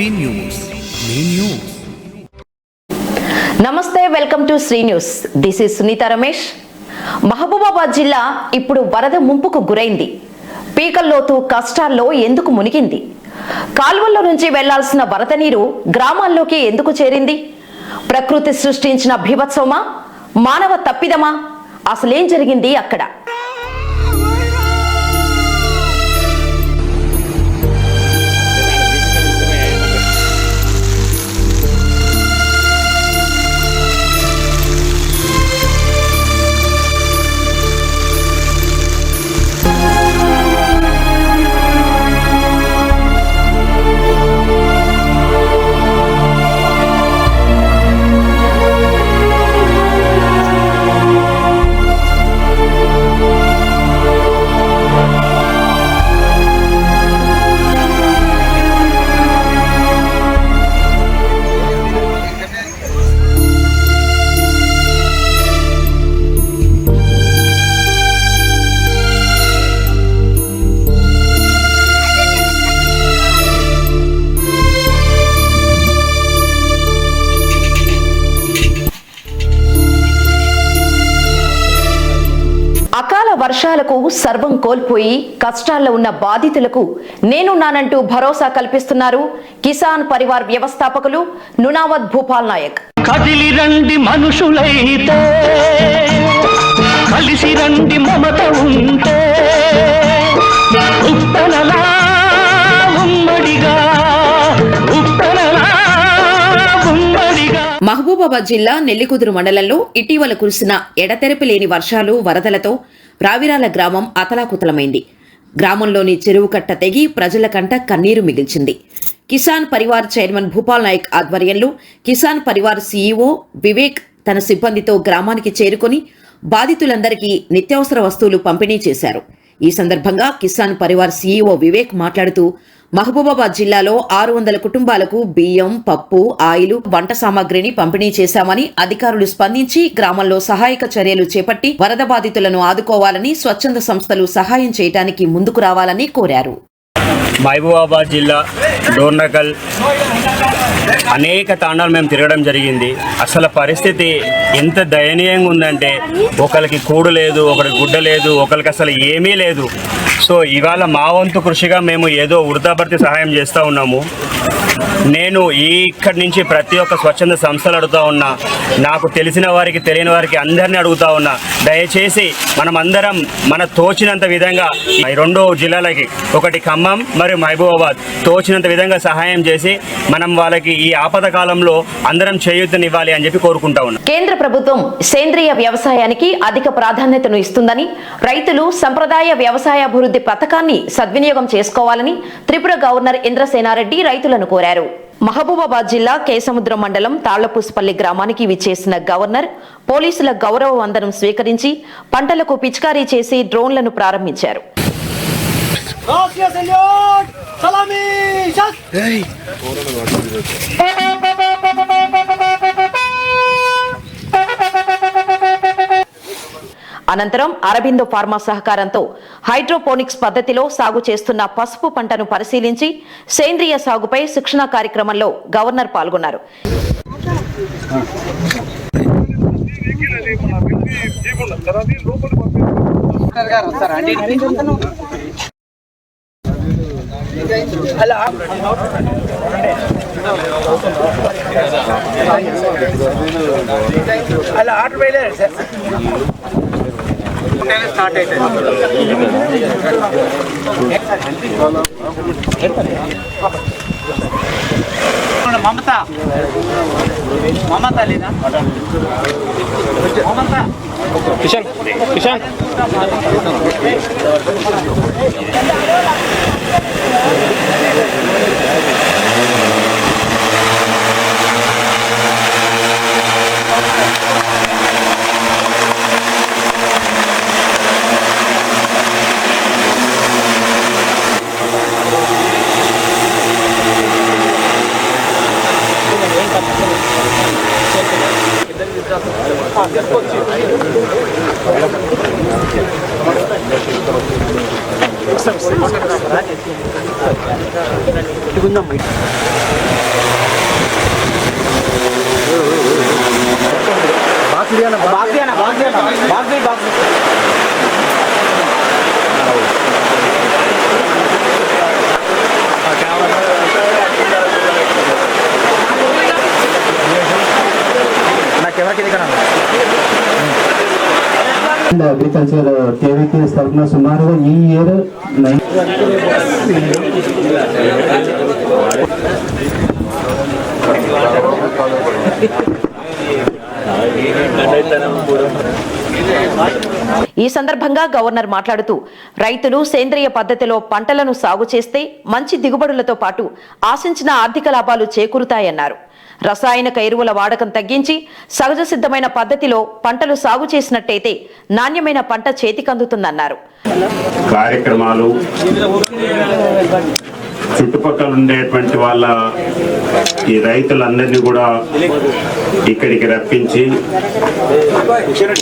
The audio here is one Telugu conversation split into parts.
శ్రీ న్యూస్. నమస్తే, welcome to Sri news. This is Sunitha Ramesh. Mahabubabad జిల్లా ఇప్పుడు వరద ముంపుకు గురైంది. పీకల్లోతు కష్టాల్లో ఎందుకు మునిగింది? కాల్వల్లో నుంచి వెళ్లాల్సిన వరద నీరు గ్రామాల్లోకి ఎందుకు చేరింది? ప్రకృతి సృష్టించిన బీభత్సమా, మానవ తప్పిదమా? అసలేం జరిగింది అక్కడ? అకాల వర్షాలకు సర్వం కోల్పోయి కష్టాల్లో ఉన్న బాధితులకు నేనున్నానంటూ భరోసా కల్పిస్తున్నారు కిసాన్ పరివార్ వ్యవస్థాపకులు నునావత్ భూపాల్ నాయక్. కదిలి రండి మనుషులైతే, కలిసి రండి మమత ఉంటే, ఉప్పనలా ఉమ్మడిగా, ఉప్పనలా ఉమ్మడిగా. మహబూబాబాద్ జిల్లా నెల్లికుదురు మండలంలో ఇటీవల కురిసిన ఎడతెరపి లేని వర్షాలు, వరదలతో రావిరాల గ్రామం అతలాకుతలమైంది. గ్రామంలోని చెరువు కట్ట తెగి ప్రజల కంట కన్నీరు మిగిల్చింది. కిసాన్ పరివార్ చైర్మన్ భూపాల్ నాయక్ ఆధ్వర్యంలో కిసాన్ పరివార్ సీఈఓ వివేక్ తన సిబ్బందితో గ్రామానికి చేరుకుని బాధితులందరికీ నిత్యావసర వస్తువులు పంపిణీ చేశారు. ఈ సందర్భంగా కిసాన్ పరివార్ సీఈఓ వివేక్ మాట్లాడుతూ, మహబూబాబాద్ జిల్లాలో 600 కుటుంబాలకు బియ్యం, పప్పు, ఆయిల్, వంట సామాగ్రిని పంపిణీ చేశామని, అధికారులు స్పందించి గ్రామంలో సహాయక చర్యలు చేపట్టి వరద బాధితులను ఆదుకోవాలని, స్వచ్ఛంద సంస్థలు సహాయం చేయడానికి ముందుకు రావాలని కోరారు. మహబూబాబాద్ జిల్లా డోర్నకల్ అనేక తాండాలు మేము తిరగడం జరిగింది. అసలు పరిస్థితి ఎంత దయనీయంగా ఉందంటే, ఒకరికి కూడు లేదు, ఒకరికి గుడ్డ లేదు, ఒకరికి అసలు ఏమీ లేదు. సో ఇవాళ మా వంతు కృషిగా మేము ఏదో వృధాభర్తి సహాయం చేస్తూ ఉన్నాము. నేను ఇక్కడి నుంచి ప్రతి ఒక్క స్వచ్ఛంద సంస్థలు అడుగుతూ ఉన్నా, నాకు తెలిసిన వారికి తెలియని వారికి అందరినీ అడుగుతూ ఉన్నా, దయచేసి మనమందరం మన తోచినంత విధంగా ఈ 2 జిల్లాలకి, ఒకటి ఖమ్మం మరియు మహబూబాబాద్, తోచినంత విధంగా సహాయం చేసి మనం వాళ్ళకి ఈ ఆపద కాలంలో అందరం చేయూతనివ్వాలి అని చెప్పి కోరుకుంటా ఉన్నాం. కేంద్ర ప్రభుత్వం సేంద్రియ వ్యవసాయానికి అధిక ప్రాధాన్యతను ఇస్తుందని, రైతులు సంప్రదాయ వ్యవసాయాభివృద్ధి పథకాన్ని సద్వినియోగం చేసుకోవాలని త్రిపుర గవర్నర్ ఇంద్రసేనారెడ్డి రైతులను కోరారు. మహబూబాబాద్ జిల్లా కేసముద్రం మండలం తాళ్లపూసపల్లి గ్రామానికి విచ్చేసిన గవర్నర్ పోలీసుల గౌరవ వందనం స్వీకరించి పంటలకు పిచికారీ చేసి డ్రోన్లను ప్రారంభించారు. అనంతరం అరబిందో ఫార్మా సహకారంతో హైడ్రోపోనిక్స్ పద్ధతిలో సాగు చేస్తున్న పసుపు పంటను పరిశీలించి సేంద్రియ సాగుపై శిక్షణా కార్యక్రమంలో గవర్నర్ పాల్గొన్నారు. అలా ఆర్డర్ వేయలేదు సార్, స్టార్ట్ అయితే మమత మమత లేదా మమత కిషన్ కిషన్ ఇటుకుందాం అగ్రికల్చర్ కేవీకి తరఫున సుమారుగా ఈ ఇయర్ ఈ సందర్భంగా గవర్నర్ మాట్లాడుతూ రైతులు సేంద్రియ పద్ధతిలో పంటలను సాగు చేస్తే మంచి దిగుబడులతో పాటు ఆశించిన ఆర్థిక లాభాలు చేకూరుతాయన్నారు. రసాయనిక ఎరువుల వాడకం తగ్గించి సహజ సిద్ధమైన పద్ధతిలో పంటలు సాగు చేసినట్టయితే నాణ్యమైన పంట చేతికందుతుందన్నారు. కార్యక్రమాలు చుట్టుపక్కల ఉండేటువంటి వాళ్ళ ఈ రైతులందరినీ కూడా ఇక్కడికి రప్పించి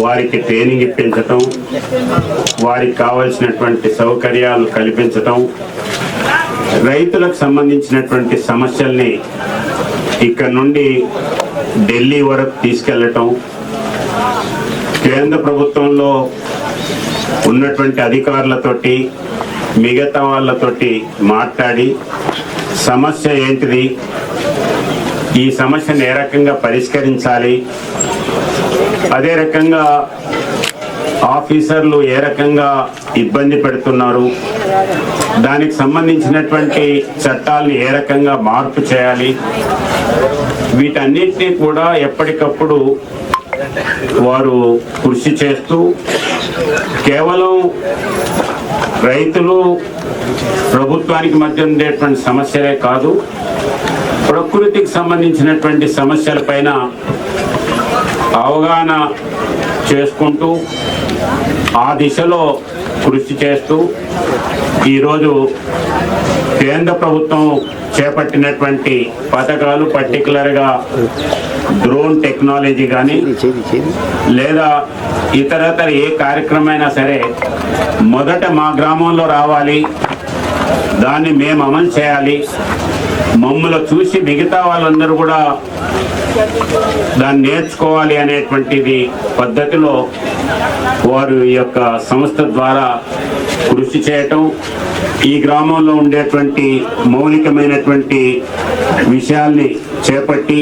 వారికి ట్రైనింగ్ ఇప్పించటం, వారికి కావలసినటువంటి సౌకర్యాలు కల్పించటం, రైతులకు సంబంధించినటువంటి సమస్యల్ని ఇక్కడ నుండి ఢిల్లీ వరకు తీసుకెళ్లటం, కేంద్ర ప్రభుత్వంలో ఉన్నటువంటి అధికారులతోటి మిగతా వాళ్ళతోటి మాట్లాడి సమస్య ఏంటిది, ఈ సమస్యను ఏ రకంగా పరిష్కరించాలి, అదే రకంగా ఆఫీసర్లు ఏ రకంగా ఇబ్బంది పెడుతున్నారు, దానికి సంబంధించినటువంటి చట్టాలను ఏ రకంగా మార్పు చేయాలి, వీటన్నిటినీ కూడా ఎప్పటికప్పుడు వారు కృషి చేస్తూ కేవలం రైతులు ప్రభుత్వానికి మధ్య ఉండేటువంటి సమస్యలే కాదు, ప్రకృతికి సంబంధించినటువంటి సమస్యలపైన అవగాహన చేసుకుంటూ ఆ దిశలో కృషి చేస్తూ ఈరోజు కేంద్ర ప్రభుత్వం చేపట్టినటువంటి పథకాలు, పర్టికులర్గా డ్రోన్ టెక్నాలజీ కానీ లేదా ఇతరతర ఏ కార్యక్రమైనా సరే మొదట మా గ్రామంలో రావాలి, దాన్ని మేము అమలు చేయాలి, మమ్మల్ని చూసి మిగతా వాళ్ళందరూ కూడా దాన్ని నేర్చుకోవాలి అనేటువంటిది పద్ధతిలో వారు ఈ యొక్క సంస్థ ద్వారా కృషి చేయటం, ఈ గ్రామంలో ఉండేటువంటి మౌలికమైనటువంటి విషయాల్ని చేపట్టి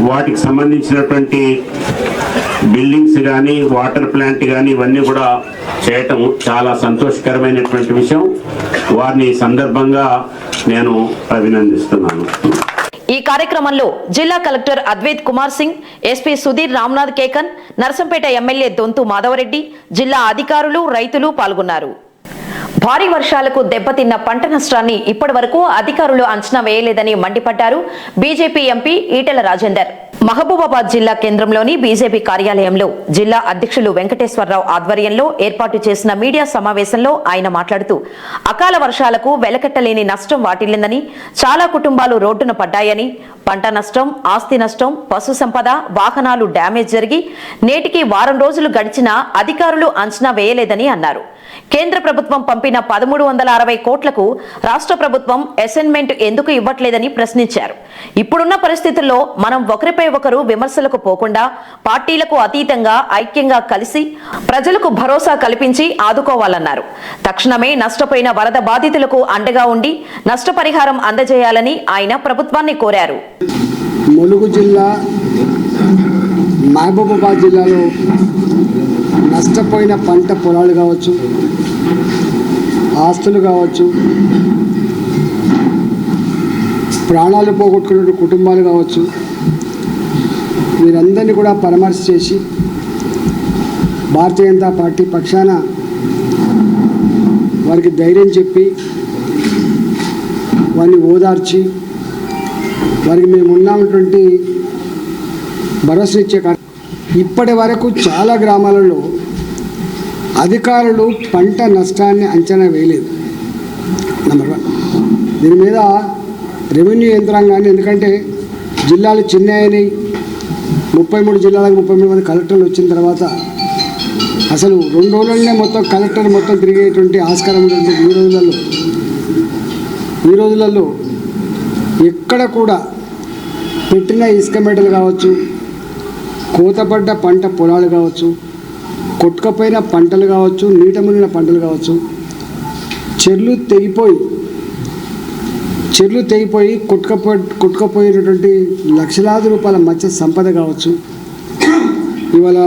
వాటికి సంబంధించినటువంటి బిల్డింగ్స్ కానీ వాటర్ ప్లాంట్ కానీ ఇవన్నీ కూడా చేయటం చాలా సంతోషకరమైనటువంటి విషయం. వారిని ఈ సందర్భంగా నేను అభినందిస్తున్నాను. ఈ కార్యక్రమంలో జిల్లా collector Advait Kumar Singh, SP Sudhir Ramnath Kekan, Narsampet MLA Donthu Madhava Reddy, జిల్లా అధికారులు, రైతులు పాల్గొన్నారు. భారీ వర్షాలకు దెబ్బతిన్న పంట నష్టాన్ని ఇప్పటి వరకు అధికారులు అంచనా వేయలేదని మండిపడ్డారు బీజేపీ ఎంపీ ఈటెల రాజేందర్. మహబూబాబాద్ జిల్లా కేంద్రంలోని బీజేపీ కార్యాలయంలో జిల్లా అధ్యక్షులు వెంకటేశ్వరరావు ఆధ్వర్యంలో ఏర్పాటు చేసిన మీడియా సమావేశంలో ఆయన మాట్లాడుతూ అకాల వర్షాలకు వెలకట్టలేని నష్టం వాటిల్లిందని, చాలా కుటుంబాలు రోడ్డున పడ్డాయని, పంట నష్టం, ఆస్తి నష్టం, పశు సంపద, వాహనాలు డ్యామేజ్ జరిగి నేటికి వారం రోజులు గడిచినా అధికారులు అంచనా వేయలేదని అన్నారు. కేంద్ర ప్రభుత్వం పంపిన 1360 కోట్లకు రాష్ట్ర ప్రభుత్వం అసైన్మెంట్ ఎందుకు ఇవ్వట్లేదని ప్రశ్నించారు. ఇప్పుడున్న పరిస్థితుల్లో మనం ఒకరిపై ఒకరు విమర్శలకు పోకుండా పార్టీలకు అతీతంగా ఐక్యంగా కలిసి ప్రజలకు భరోసా కల్పించి ఆదుకోవాలన్నారు. తక్షణమే నష్టపోయిన వరద బాధితులకు అండగా ఉండి నష్టపరిహారం అందజేయాలని ఆయన ప్రభుత్వాన్ని కోరారు. ములుగు జిల్లా, మహబూబాబాద్ జిల్లాలో నష్టపోయిన పంట పొలాలు కావచ్చు, ఆస్తులు కావచ్చు, ప్రాణాలు పోగొట్టుకున్న కుటుంబాలు కావచ్చు, వీరందరినీ కూడా పరామర్శ చేసి భారతీయ జనతా పార్టీ పక్షాన వారికి ధైర్యం చెప్పి వారిని ఓదార్చి వారికి మేము ఉన్నామన్నటువంటి భరోసా ఇచ్చే ఇప్పటి వరకు చాలా గ్రామాలలో అధికారులు పంట నష్టాన్ని అంచనా వేయలేదు. నెంబర్ 1. దీని మీద రెవెన్యూ యంత్రాంగాన్ని, ఎందుకంటే జిల్లాలు చిన్నాయని 33 జిల్లాలకు 33 మంది కలెక్టర్లు వచ్చిన తర్వాత అసలు 2 రోజులనే మొత్తం కలెక్టర్ మొత్తం తిరిగేటువంటి ఆస్కారం ఉంటుంది. ఈ రోజులలో ఎక్కడ కూడా పెట్టిన ఇసుక మెటలు కావచ్చు, కోతపడ్డ పంట పొలాలు కావచ్చు, కొట్టుకపోయిన పంటలు కావచ్చు, నీట మునిగిన పంటలు కావచ్చు, చెర్లు తెగిపోయి కొట్టుకపోయినటువంటి లక్షలాది రూపాయల మత్స్య సంపద కావచ్చు, ఇవాళ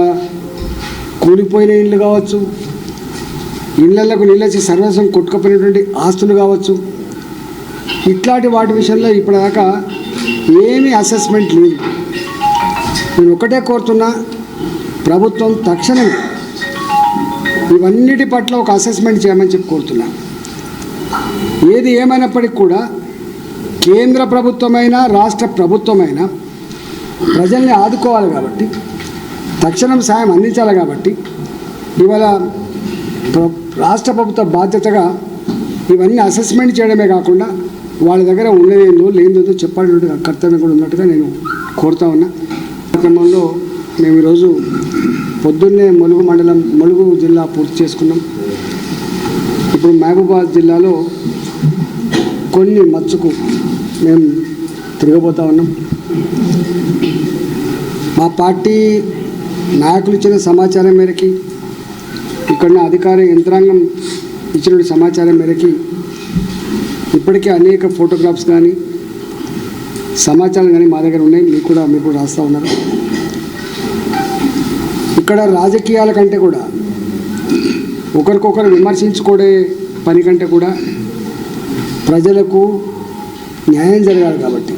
కూలిపోయిన ఇళ్ళు కావచ్చు, ఇళ్లకు నీళ్ళొచ్చి సర్వస్వం కొట్టుకపోయినటువంటి ఆస్తులు కావచ్చు, ఇట్లాంటి వాటి విషయంలో ఇప్పటిదాకా ఏమీ అసెస్మెంట్ లేదు. నేను ఒకటే కోరుతున్నా, ప్రభుత్వం తక్షణమే ఇవన్నిటి పట్ల ఒక అసెస్మెంట్ చేయమని చెప్పి కోరుతున్నా. ఏది ఏమైనప్పటికీ కూడా కేంద్ర ప్రభుత్వమైనా రాష్ట్ర ప్రభుత్వమైనా ప్రజల్ని ఆదుకోవాలి కాబట్టి, తక్షణం సాయం అందించాలి కాబట్టి ఇవాళ రాష్ట్ర ప్రభుత్వ బాధ్యతగా ఇవన్నీ అసెస్మెంట్ చేయడమే కాకుండా వాళ్ళ దగ్గర ఉన్నదేందో లేనిదో చెప్పాల్సిన కర్తవ్యం కూడా ఉన్నట్టుగా నేను కోరుతా ఉన్నా. కార్యక్రమంలో మేము ఈరోజు పొద్దున్నే ములుగు జిల్లా పూర్తి చేసుకున్నాం. ఇప్పుడు మహబూబాబాద్ జిల్లాలో కొన్ని మచ్చుకు మేము తిరగబోతా ఉన్నాం. మా పార్టీ నాయకులు ఇచ్చిన సమాచారం మేరకి, ఇక్కడ అధికార యంత్రాంగం ఇచ్చిన సమాచారం మేరకి ఇప్పటికే అనేక ఫోటోగ్రాఫ్స్ కానీ సమాచారం కానీ మా దగ్గర ఉన్నాయి. మీరు కూడా రాస్తూ ఉన్నారు. ఇక్కడ రాజకీయాల కంటే కూడా ఒకరికొకరు విమర్శించుకోడే పని కంటే కూడా ప్రజలకు న్యాయం జరగాలి కాబట్టి,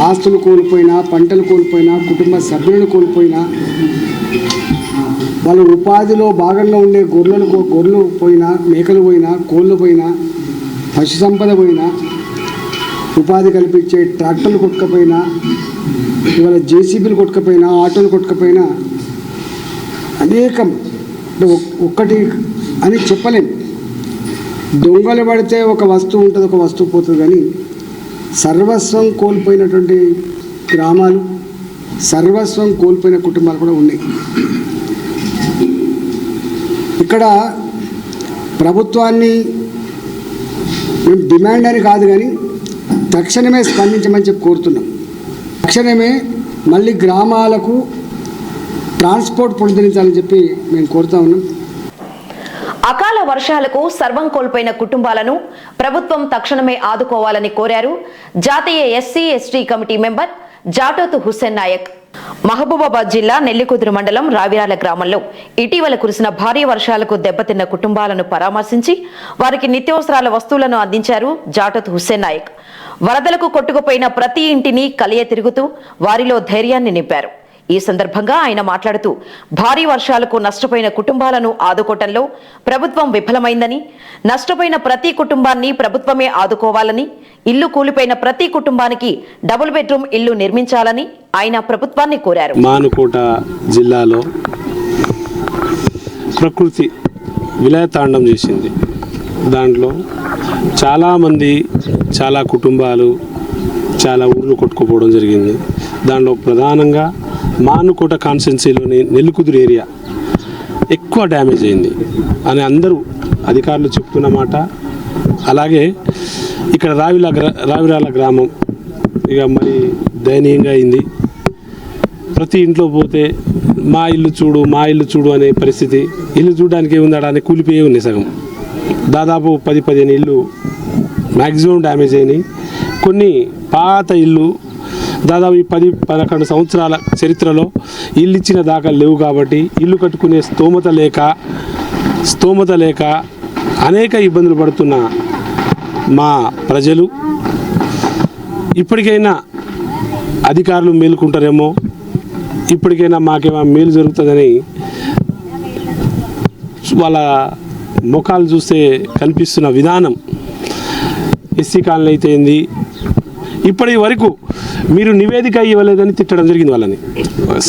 ఆస్తులు కోల్పోయినా, పంటలు కోల్పోయినా, కుటుంబ సభ్యులను కోల్పోయినా, వాళ్ళ ఉపాధిలో భాగంగా ఉండే గొర్రెలు పోయినా, మేకలు పోయినా, కోళ్ళు పోయినా, పశు సంపద పోయినా, ఉపాధి కల్పించే ట్రాక్టర్లు కొట్టుకపోయినా, ఇవాళ జేసీబీలు కొట్టుకపోయినా, ఆటోలు కొట్టుకపోయినా, అనేకం ఒక్కటి అని చెప్పలేం. దొంగలు పడితే ఒక వస్తువు ఉంటుంది, ఒక వస్తువు పోతుంది. కానీ సర్వస్వం కోల్పోయినటువంటి గ్రామాలు, సర్వస్వం కోల్పోయిన కుటుంబాలు కూడా ఉన్నాయి. ఇక్కడ ప్రభుత్వాన్ని మేము డిమాండ్ అని కాదు, కానీ తక్షణమే స్పందించమని చెప్పి కోరుతున్నాం. తక్షణమే మళ్ళీ గ్రామాలకు ట్రాన్స్పోర్ట్ పునరుద్ధరించాలని చెప్పి మేము కోరుతా ఉన్నాం. అకాల వర్షాలకు సర్వం కోల్పోయిన కుటుంబాలను ప్రభుత్వం తక్షణమే ఆదుకోవాలని కోరారు జాతీయ SC ST committee member Jatothu Hussain Naik. Mahabubabad జిల్లా నెల్లికుదురు మండలం రావిరాల గ్రామంలో ఇటీవల కురిసిన భారీ వర్షాలకు దెబ్బతిన్న కుటుంబాలను పరామర్శించి వారికి నిత్యావసరాల వస్తువులను అందించారు జాటోతు హుస్సేన్ నాయక్. వరదలకు కొట్టుకుపోయిన ప్రతి ఇంటిని కలియ తిరుగుతూ వారిలో ధైర్యాన్ని నింపారు. ఈ సందర్భంగా ఆయన మాట్లాడుతూ భారీ వర్షాలకు నష్టపోయిన కుటుంబాలను ఆదుకోవటంలో ప్రభుత్వం విఫలమైందని, నష్టపోయిన ప్రతి కుటుంబాన్ని ప్రభుత్వమే ఆదుకోవాలని, ఇల్లు కూలిపోయిన ప్రతి కుటుంబానికి డబుల్ బెడ్రూమ్ ఇల్లు నిర్మించాలని ఆయన ప్రభుత్వాన్ని కోరారు. మానుకోట జిల్లాలో ప్రకృతి విలయతాండం చేసింది. దాంట్లో చాలామంది, చాలా కుటుంబాలు, చాలా ఊర్లు కొట్టుకుపోవడం జరిగింది. దాంట్లో ప్రధానంగా మానుకోట కాన్స్టిట్యున్సీలోని నెల్లికుదురు ఏరియా ఎక్కువ డ్యామేజ్ అయింది అని అందరూ అధికారులు చెప్తున్నమాట. అలాగే ఇక్కడ రావిరాల గ్రామం ఇక మరి దయనీయంగా అయింది. ప్రతి ఇంట్లో పోతే మా ఇల్లు చూడు అనే పరిస్థితి. ఇల్లు చూడడానికి ఏముందా అని కూలిపోయే ఉన్నాయి సగం. దాదాపు 10-15 ఇల్లు మ్యాక్సిమం డ్యామేజ్ అయినాయి. కొన్ని పాత ఇల్లు దాదాపు 10-11 సంవత్సరాల చరిత్రలో ఇల్లు ఇచ్చిన దాఖలు లేవు. కాబట్టి ఇల్లు కట్టుకునే స్తోమత లేక అనేక ఇబ్బందులు పడుతున్న మా ప్రజలు ఇప్పటికైనా అధికారులు మేలుకుంటారేమో, ఇప్పటికైనా మాకేమో మేలు జరుగుతుందని వాళ్ళ ముఖాలు చూస్తే కనిపిస్తున్న విధానం. ఎస్సీ కాలనీ అయితే ఏంది, ఇప్పటి వరకు మీరు నివేదిక ఇవ్వలేదని తిట్టడం జరిగింది వాళ్ళని.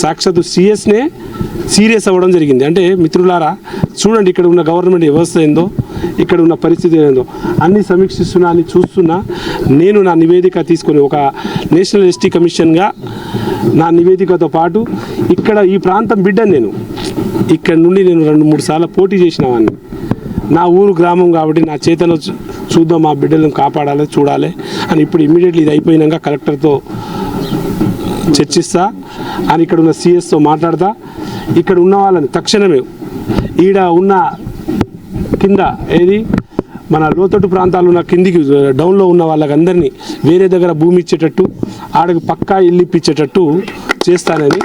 సాక్షాత్తు సిఎస్నే సీరియస్ అవ్వడం జరిగింది. అంటే మిత్రులారా చూడండి, ఇక్కడ ఉన్న గవర్నమెంట్ వ్యవస్థ ఏందో, ఇక్కడ ఉన్న పరిస్థితి ఏందో అన్నీ సమీక్షిస్తున్నా అని చూస్తున్నా. నేను నా నివేదిక తీసుకొని ఒక నేషనల్ ఎస్టీ కమిషన్గా నా నివేదికతో పాటు ఇక్కడ ఈ ప్రాంతం బిడ్డను నేను ఇక్కడ నుండి నేను 2-3 సార్లు పోటీ చేసిన వాడిని. నా ఊరు గ్రామం కాబట్టి నా చేతలో చూద్దాం, మా బిడ్డలను కాపాడాలి, చూడాలి అని ఇప్పుడు ఇమ్మీడియట్లీ ఇది అయిపోయినాక కలెక్టర్తో చర్చిస్తా అని ఇక్కడ ఉన్న సిఎస్తో మాట్లాడతా. ఇక్కడ ఉన్న వాళ్ళని తక్షణమే ఈడ ఉన్న కింద ఏది మన లోతట్టు ప్రాంతాలు ఉన్న కిందికి డౌన్లో ఉన్న వాళ్ళకందరినీ వేరే దగ్గర భూమి ఇచ్చేటట్టు ఆడకి పక్కా ఇల్లు ఇప్పించేటట్టు చేస్తానని,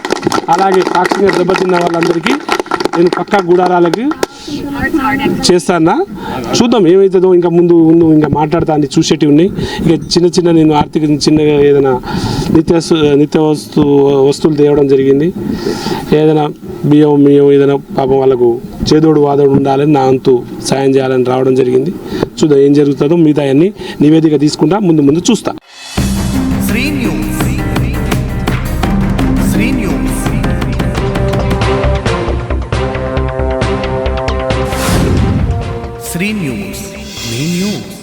అలాగే సాక్షిగా దెబ్బతిన్న వాళ్ళందరికీ నేను పక్కా గుడారాలకి చేస్తానా. చూద్దాం ఏమవుతుందో, ఇంకా ముందు ఇంకా మాట్లాడతా అని చూసేటివి ఉన్నాయి. ఇక చిన్న నేను ఆర్థిక చిన్నగా ఏదైనా నిత్య వస్తువులు తేవడం జరిగింది. ఏదైనా బియ్యం ఏదైనా పాపం వాళ్ళకు చేదోడు వాదోడు ఉండాలని నా వంతు సాయం చేయాలని రావడం జరిగింది. చూద్దాం ఏం జరుగుతుందో, మిగతా అన్ని నివేదిక తీసుకుంటా, ముందు చూస్తా. Shri news. Shri news. Shri news. మీ న్యూస్.